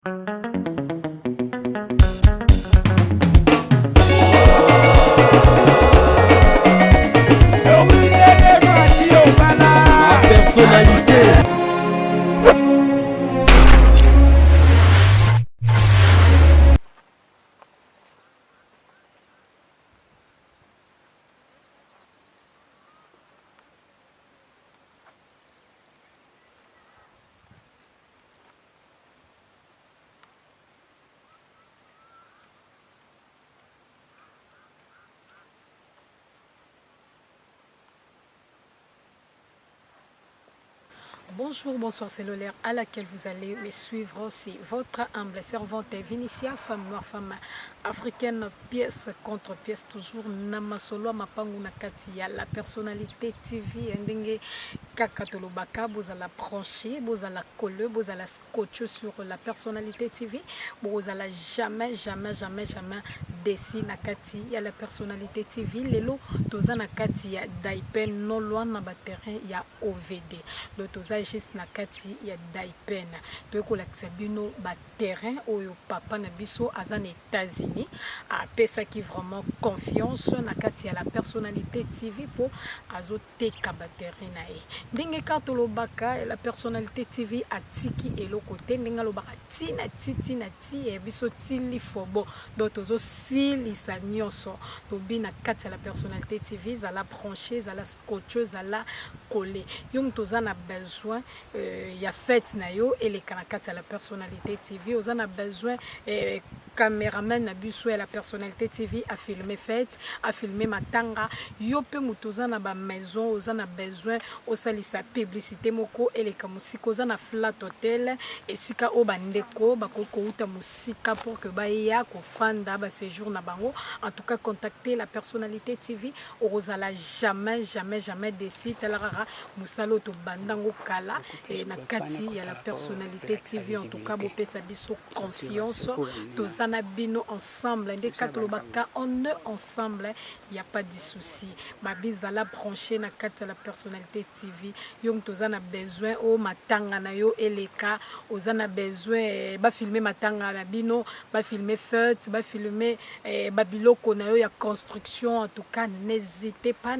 Ma personnalité. Bonjour, bonsoir, c'est l'heure à laquelle vous allez me suivre aussi. Votre humble servante Vinicia, femme noire, femme africaine, pièce contre pièce, toujours Namasolo, Mapangu Nakatia, la personnalité TV, Ndenge Kakatolobaka, vous allez brancher, vous allez coller, vous allez scotcher sur la personnalité TV, vous allez jamais dessiner Nakati, il y a la personnalité TV, Lelo, Toza Nakati, ya Daipen, non loin na terrain, il y a OVD. Donc, Toza juste Nakati, il y a Daipen. Donc, on bino ba terrain, oyo papa na biso, azan États-Unis, a pesa qui vraiment confiance, Nakati, à la personnalité TV pour azote kaba terrain na e. Ndenge katolobaka, la personnalité TV a tiki et le côté, ndenge lobaka ti na titi na ti, e biso tili fobo. Donc, Tozo silisa nyonso tobi na kati ya la personnalité TV zala branché zala scotché zala collé yong toza na besoin ya fête na yo eleka na kati ya la personnalité TV oza na besoin caméraman na biso ya la personnalité TV a filmer fête a filmer matanga yo pe mutoza na ba maison oza na besoin osalisa publicité moko eleka musika oza na flat hotel esika o bandeko bakoko uta musika pour que ba ya ko fanda ba séjour na bango. En tout cas, contactez la personnalité TV. Orozala jamais décide. Talara Moussalo to Bandango Kala et Nakati, il y a la personnalité TV. En tout cas, Bopé Sabiso confiance. Tozana Bino ensemble. Des Katolobaka, on est ensemble. Il n'y a pas de souci. Babizala branché Nakati la personnalité TV. Yom Tozana besoin au matanga na yo eleka. Ozana besoin ba filmer matanga na Bino, ba filmer fête, ba filmer Babiloko na yo ya construction. En tout cas, n'hésitez pas,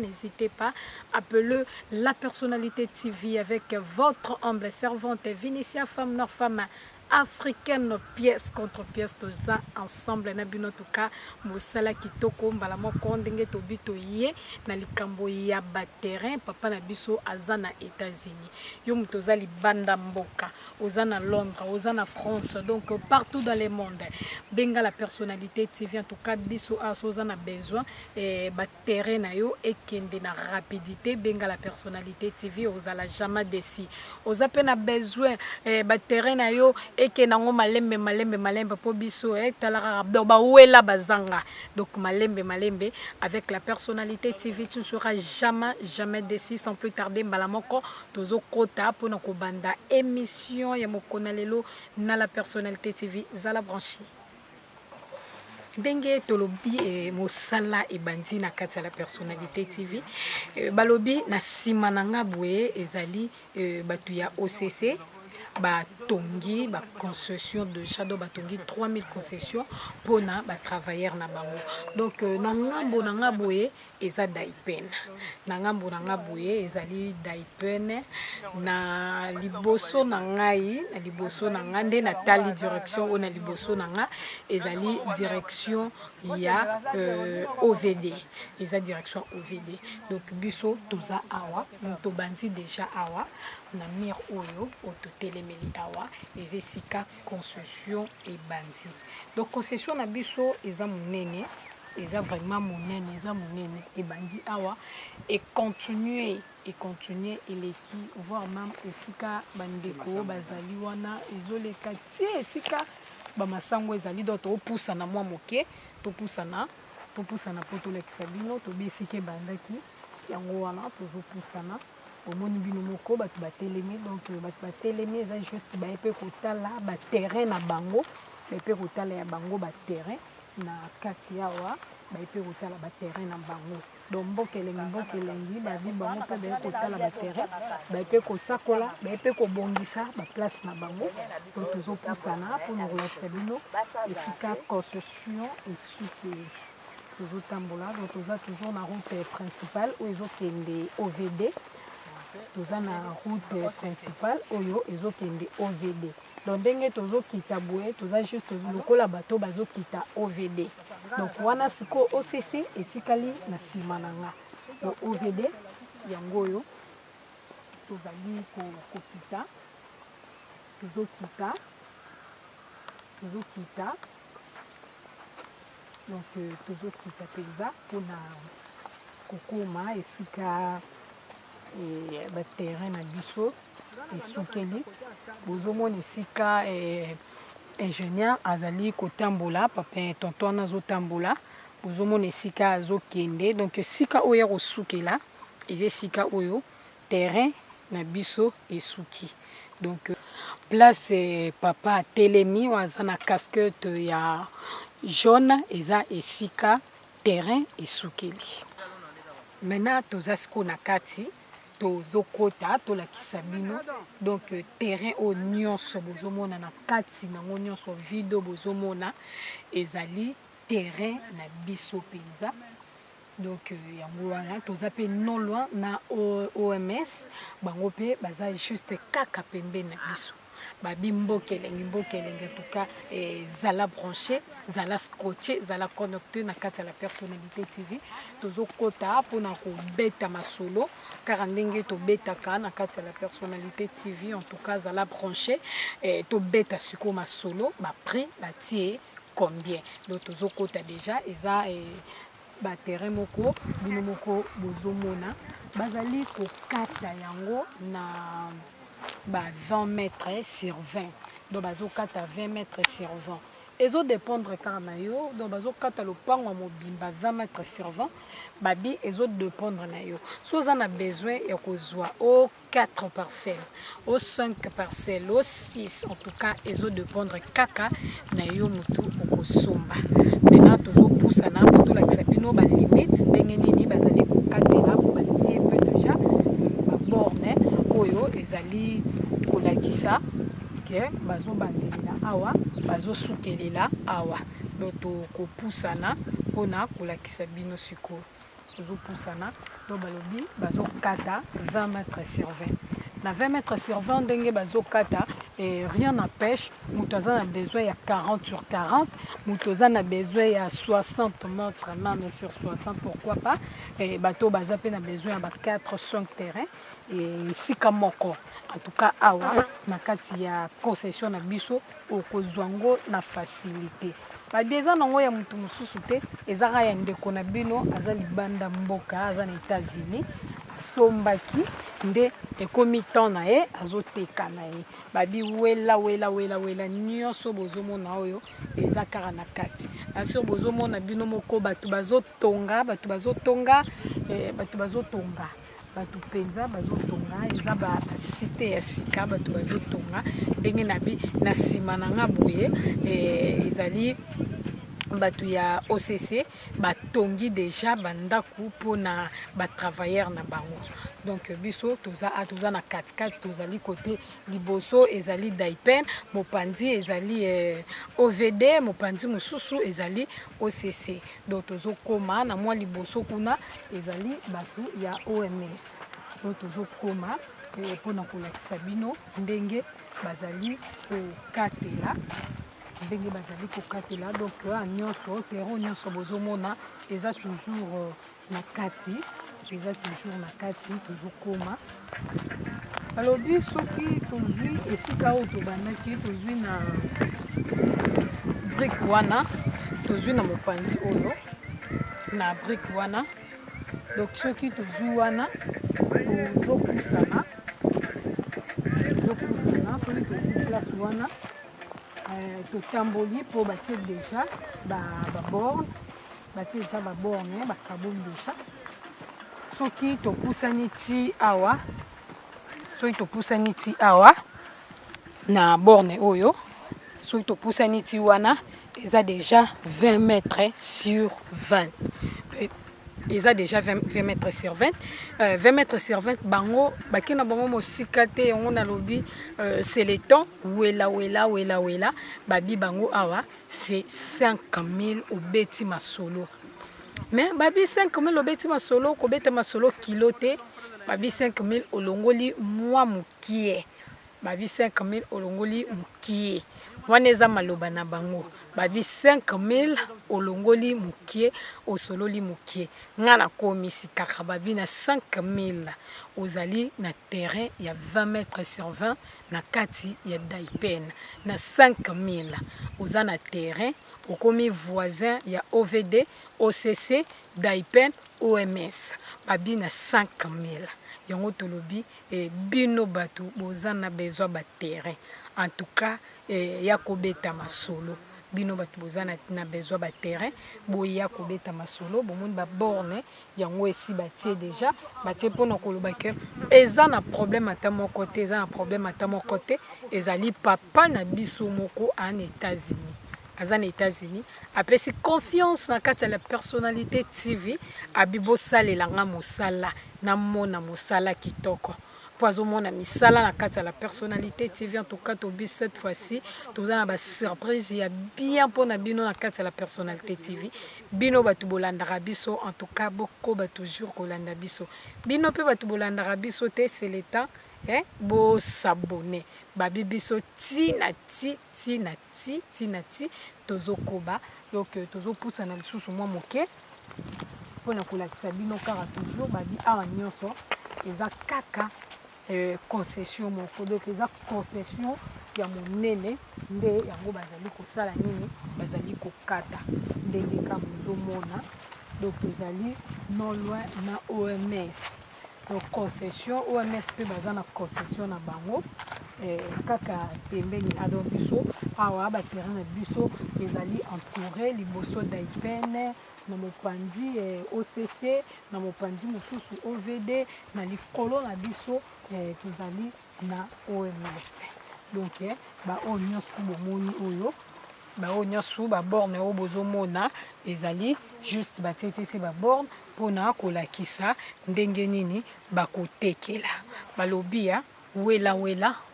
appelez la personnalité TV avec votre humble servante Vinicia, femme noire, femme africaine, pièce contre pièce, tous ensemble na bino. En tout cas, mosala kitoko mbala moko ndenge tobito ye na likambo ya ba terrain papa na biso azana États-Unis yo mutoza libanda mboka ozana Londres ozana France, donc partout dans le monde benga la personnalité TV. En tout cas biso azana besoin ba terrain na yo ekende na rapidité benga la personnalité TV ozala jamais déci ozape na besoin ba terrain na yo eke nango malembe po biso talara ba wela bazanga. Donc malembe avec la personnalité TV tu ne seras jamais déçu. Sans plus tarder mbalamoko tozo kota pour ko banda émission ya mokona lelo na la personnalité TV zala branché ndenge tolobi mosala ebandi na kati ya la personnalité TV balobi na sima na nga boye ezali batu ya OCC batongi ba concession de shadow batongi 3000 concessions pour na ba travailleurs na bango. Donc na ngambo na ngaboye eza Daipen na ngambo na ngaboye ezali Daipen na liboso na ngai na liboso na ngande na tali direction na liboso na nga ezali direction ya OVD eza direction OVD. Donc biso toza awa to bandi déjà awa na mir oyo ototelemeli awa ezesika concession et bandi. Donc concession na biso eza monene eza vraiment monene eza monene et bandi awa et continuer eleki voire même esika bandeko bazali wana ezoleka tie esika bamasango ezali donc topusana mwa moke topusana po tolekisa bino tobesike bandaki yango wana tozopusana omoni bino moko bato batelemi. Donc bato batelemi eza juste bayepe kotala ba terrain na bango bayepe kotala ya bango ba terrain na kati awa bayepe kotala ba terrain na bango. donc mbokelengi babi bango mpe baye kotala baterrain baye mpe kosakola baye mpe kobongisa baplace na bango to tozopusana mpona kolakisa bino esika construction esukeli tozotambola donc toza toujours na route principale oyo ezokende OVD toza na route principale oyo ezokende OVD donc ndenge tozokita boye toza juste lokola bato bazokita OVD donc wana siko OCC etikali na nsima na nga donc OVD yango oyo tozali kokita tozokita donc tozokita mpenza mpona kokoma esika baterrain na biso esukeli bozomona esika ingénieur azali kotambola papa tonton wana azotambola bozomona esika azokende donc esika oyo akosukela eza esika oyo terrain na biso esuki donc place papa atelemi oyo aza na casquette ya jaune eza esika terrain esukeli maintenant toza siko na kati tozokota tolakisa bino donc terrain oyo nyonso bozomona na kati nango nyonso video bozomona ezali terrain na biso mpenza donc yango wana toza mpe non loin na OMS bango mpe baza juste kaka pembeni na biso babi mbokelenge en tout cas zala branché zala scotché zala connecté na kati ya la personnalité TV tozokota mpona kobeta masolo kaka ndenge tobetaka na kati ya la personnalité TV en tout cas zala branché tobeta siko masolo baprix batie combien donc tozokota déjà eza baterrain moko bino moko bozomona bazali kokata yango na 20 mètres sur 20 donc bazokata 20 mètres sur 20 ezo dépendre kaka na yo donc bazokata lopango ya mobimba 20 mètres sur 20 babi ezo dépendre na yo so oza na besoin ya kozwa o 4 parcelles o 5 parcelles o 6 en tout cas ezo dépendre kaka na yo mutu okosomba maintenant tozopusana po tolakisa bino balimite ndenge nini bazali kokatela po batie mpe déjà baborne oyo ezali kolakisa ke bazobandelela awa bazosukelela awa donc tokopusana mpona kolakisa bino sikoyo tozopusana to balobi bazokata 20 mètres sur 20 na 20 mètres sur 20 ndenge bazokata rien n'empêche moto aza na besoin ya 40 sur 40 moto aza na besoin ya 60 mètres même sur 60 pourquoi pas bato baza mpe na besoin ya ba 4-5 terrain esika moko en tout cas awa na kati ya concession na biso okozwa ngo na facilité babi eza nango ya motu mosusu te ezaka ya ndeko na bino aza libanda mboka aza na États-Unis sombaki nde ekomi temps na ye azoteka na ye babi wela nyonso bozomona oyo eza kaka na kati asio bozomona bino moko bato bazotonga bato penza bazotonga eza basite ya sika bato bazotonga ndenge na nsima na nga boye ezali bato ya OCC batongi déjà bandaku mpona batravailleur na bango donc biso toza na katikati tozali kote liboso ezali Daipen mopanzi ezali OVD mopanzi mosusu ezali OCC donc tozokoma na mwa liboso kuna ezali bato ya OMS donc tozokoma mpona kolakisa bino ndenge bazali kokatela donc nyonso terreau nyonso bozomona eza toujours na kati tozokoma balobi soki tozwi esika oyo tobandaki tozwi na brique wana tozwi na mopanzi oyo na brique wana donc soki tozwi wana tozopusana soki tozwi place wana totamboli po batie déjà baborne bakaboni déjà soki topusani ti awa na borne oyo soki topusani ti wana eza déjà 20 mètres sur 20 ils ont déjà 20 mètres sur 20. 20 mètres sur 20, bango, bakina bango mosikate, on a lobby, c'est le temps, ouela, babi bango awa, c'est 5 000 au beti masolo. Mais babi 5 000 au beti masolo, ko beti masolo kilote, babi 5 000 au longoli, moi moukie. Babi 5 000 au longoli moukie. Waneza maloba na bango babi 5 000 olongoli mukie osololi mukie ngana komisi kaka babi na 5 000 ozali na terrain ya 20 mètres sur 20 na kati ya Daipen na 5 000 oza na terrain okomi voisin ya OVD OCC Daipen OMS babi na 5 000 yango tolobi bino batu boza na besoin ba terrain en tout cas ya kobeta masolo bino batu bozana na besoin ba terrain boya kobeta masolo bomoni ba borne yango esi batie déjà batie pona koloba ke eza na problème ata mon côté eza na problème ata mon côté ezali papa na biso moko en États-Unis azana États-Unis après si confiance na kati la personnalité TV abibo salela nga mosala na mona mosala kitoko Poisomona misala na kati la personnalité TV en tout cas tobi cette fois-ci tozana ba surprise ya bien pona bino na kati la personnalité TV bino batu bolanda biso en tout cas boko ba toujours kolanda biso bino pe batu bolanda biso te c'est le temps bo s'abonner babi biso tina ti tozo koba donc tozo poussa na lisusu mwa moke pona kolakisa bino kaka toujours babi awa nyonso eza kaka concession moko donc eza concession ya monene nde yango bazali kosala nini bazali kokata ndenge ka mozomona donc ezali non loin na OMS donc concession OMS pe baza na concession na bango kaka pembeni ado biso awa ba terrain na biso ezali entouré liboso Daipen na mopanzi OCC na mopanzi mosusu OVD na likolo na biso tozali na OMS donc ba onyo bomoni oyo ba onyo su ba borne o bozomona ezali juste batetese ba borne pona kolakisa ndenge nini bakotekela balobia wela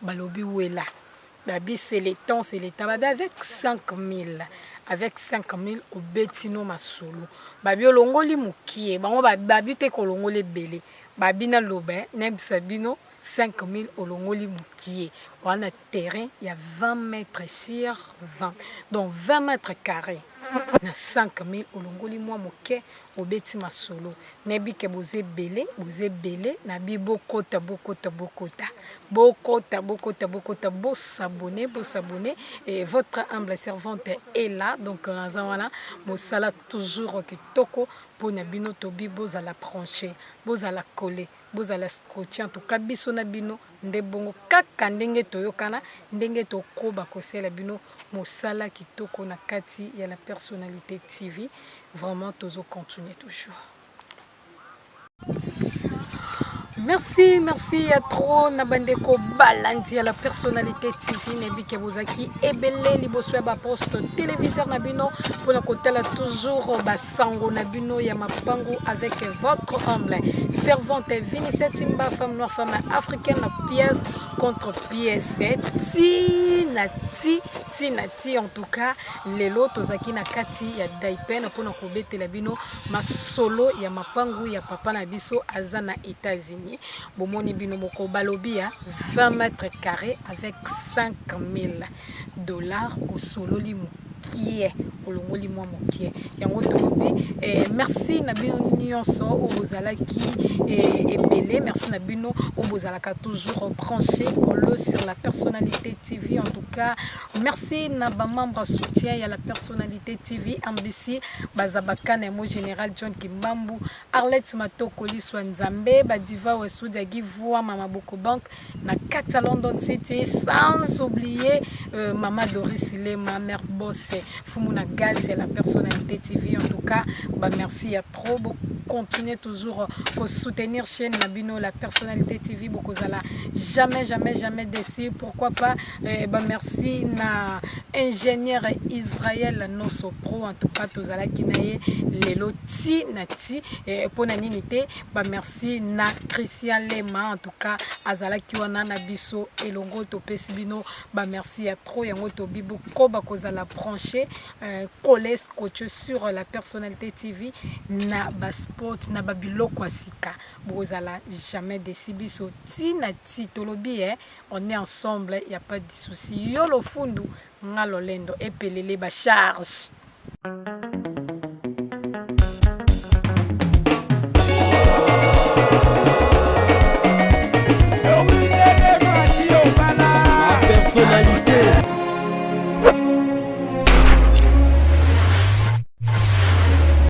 balobi wela babi c'est le temps c'est l'état babi avec 5 000 avec 5 000 au betino masolo babi olongoli mukie bango babi te kolongoli belé babi na lobe nebisa bino 5 000 olongoli mukie wana terrain il y a 20 mètres sur 20 donc 20 mètres carrés na 5 000 olongoli mwa moke obeti masolo nebi ke boze belé na bi bokota bo s'abonner et votre humble servante est là donc nazawana mosala toujours kitoko pona bino tobi bozala branché bozala collé bozala scotché en tout cas biso na bino nde bongo kaka ndenge toyokana ndenge tokoba kosela bino mosala kitoko na kati ya la personnalité TV vraiment tozo continuer toujours. Merci à trop Nabandeko Balandi à la personnalité TV Nebike Bozaki Ebele Liboswe ba poste téléviseur Nabino pour le côté là toujours Basango Nabino Yamapango avec votre humble servante Vinicius Timba femme noire femme africaine pièce contre pièce Tinati en tout cas lelo tozaki na kati ya Daipen pour na kobete Labino ma solo ya mapango ya papa na biso azana États-Unis bomoni bino moko balobia 20 mètres carrés avec 5 000 dollars au solo limu qui est olongoli mwa mokie yango tolobi merci na bino nyonso obozalaki ebele merci na bino obozalaka toujours branché sur la personnalité TV en tout cas merci na ba membre soutien ya la personnalité TV MBC bazabakana mo général John Kimbambu Arlette Matokoli Swanzambe badiva wesudia givwa mama Boko Bank na London City sans oublier maman Doris Lema mère boss Fumuna Gaz, c'est la personnalité TV. En tout cas, bah merci à trop. Continuez toujours à soutenir chaîne Nabino, la personnalité TV. Beaucoup zala jamais déçu. Pourquoi pas? Bah merci na ingénieur Israël Nosso Pro. En tout cas, tozala kinaye lelo ti nati pour naninité. Bah merci na Christian Lema. En tout cas, azala kiwana na biso elongo to pesibino. Bah merci à trop yango to bibo koba kozala branché coller coach sur la personnalité TV na basport na babilo kwasika. Bozala jamais déçu biso ti nati tolobi on est ensemble, il y a pas de souci. Yo lo fundu ngalo lendo epelele ba charge.